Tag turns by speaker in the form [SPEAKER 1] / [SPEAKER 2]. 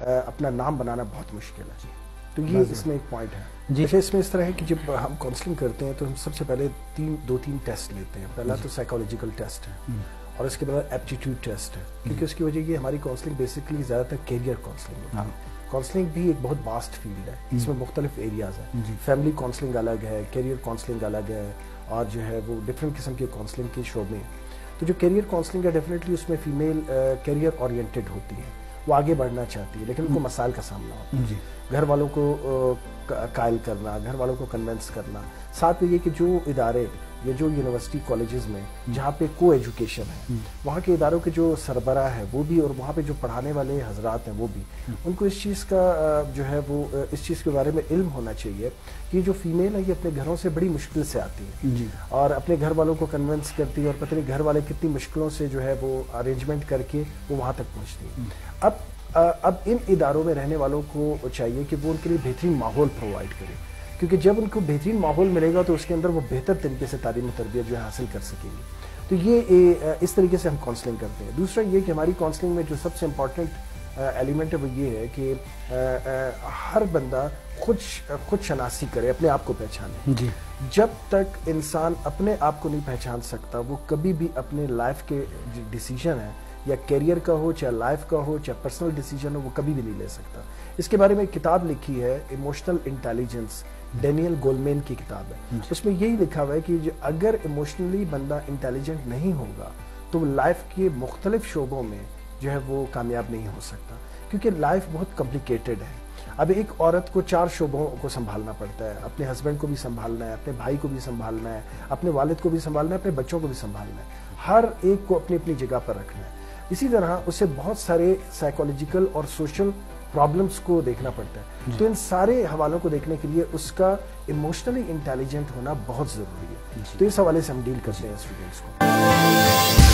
[SPEAKER 1] اپنا نام بنانا بہت مشکل ہے. تو یہ اس میں ایک پوائنٹ ہے.
[SPEAKER 2] جی
[SPEAKER 1] اس میں اس طرح ہے کہ جب ہم کاؤنسلنگ کرتے ہیں تو ہم سب سے پہلے دو تین ٹیسٹ لیتے ہیں. پہلا تو سائیکالوجیکل ٹیسٹ ہے اور اس کے بعد ایپٹیٹیوڈ ٹیسٹ ہے, کیونکہ اس کی وجہ یہ ہماری کاؤنسلنگ بیسکلی زیادہ تر کیریئر کاؤنسلنگ ہوتی ہے. کاؤنسلنگ بھی ایک بہت واسٹ فیلڈ ہے, اس میں مختلف ایریاز ہیں. فیملی کاؤنسلنگ الگ ہے, کیریئر کاؤنسلنگ الگ ہے, اور جو ہے وہ ڈفرینٹ قسم کے کاؤنسلنگ کے شعبے ہیں. تو جو کیریئر کاؤنسلنگ ہے ڈیفینیٹلی اس میں فیمیل کیریئر اورینٹیڈ ہوتی ہے, وہ آگے بڑھنا چاہتی ہے لیکن ان کو مسائل کا سامنا ہوتا ہے. گھر والوں کو قائل کرنا, گھر والوں کو کنونس کرنا, ساتھ میں یہ کہ جو ادارے یا جو یونیورسٹی کالجز میں جہاں پہ کو ایجوکیشن ہے, وہاں کے اداروں کے جو سربراہ ہے وہ بھی, اور وہاں پہ جو پڑھانے والے حضرات ہیں وہ بھی, ان کو اس چیز کا جو ہے وہ اس چیز کے بارے میں علم ہونا چاہیے کہ جو فیمیل ہے یہ اپنے گھروں سے بڑی مشکل سے آتی ہے اور اپنے گھر والوں کو کنونس کرتی ہے, اور پتہ نہیں گھر والے کتنی مشکلوں سے جو ہے وہ ارینجمنٹ کر کے وہ وہاں تک پہنچتی ہے. اب ان اداروں میں رہنے والوں کو چاہیے کہ وہ ان کے لیے بہترین ماحول پرووائڈ کرے, کیونکہ جب ان کو بہترین ماحول ملے گا تو اس کے اندر وہ بہتر طریقے سے تعلیم و تربیت جو ہے حاصل کر سکیں گے. تو یہ اس طریقے سے ہم کاؤنسلنگ کرتے ہیں. دوسرا یہ کہ ہماری کاؤنسلنگ میں جو سب سے امپورٹنٹ ایلیمنٹ ہے وہ یہ ہے کہ ہر بندہ خود شناسی کرے, اپنے آپ کو پہچانے. جب تک انسان اپنے آپ کو نہیں پہچان سکتا وہ کبھی بھی اپنے لائف کے ڈیسیجن ہے, یا کیریئر کا ہو, چاہے لائف کا ہو, چاہے پرسنل ڈیسیجن ہو, وہ کبھی بھی نہیں لے سکتا. اس کے بارے میں ایک کتاب لکھی ہے ایموشنل انٹیلیجنس, ڈینیل گولمین کی کتاب ہے. اس میں یہی لکھا ہوا ہے کہ اگر ایموشنلی بندہ انٹیلیجنٹ نہیں ہوگا تو وہ لائف کے مختلف شعبوں میں جو ہے وہ کامیاب نہیں ہو سکتا, کیونکہ لائف بہت کمپلیکیٹڈ ہے. اب ایک عورت کو 4 شعبوں کو سنبھالنا پڑتا ہے, اپنے ہسبینڈ کو بھی سنبھالنا ہے, اپنے بھائی کو بھی سنبھالنا ہے, اپنے والد کو بھی سنبھالنا ہے, اپنے بچوں کو بھی سنبھالنا ہے. ہر ایک کو اپنی اپنی جگہ پر رکھنا ہے. اسی طرح اسے بہت سارے سائیکالوجیکل اور سوشل پرابلمس کو دیکھنا پڑتا ہے. تو ان سارے حوالوں کو دیکھنے کے لیے اس کا ایموشنلی انٹیلیجنٹ ہونا بہت ضروری ہے. تو اس حوالے سے ہم ڈیل کرتے ہیں اسٹوڈنٹس کو.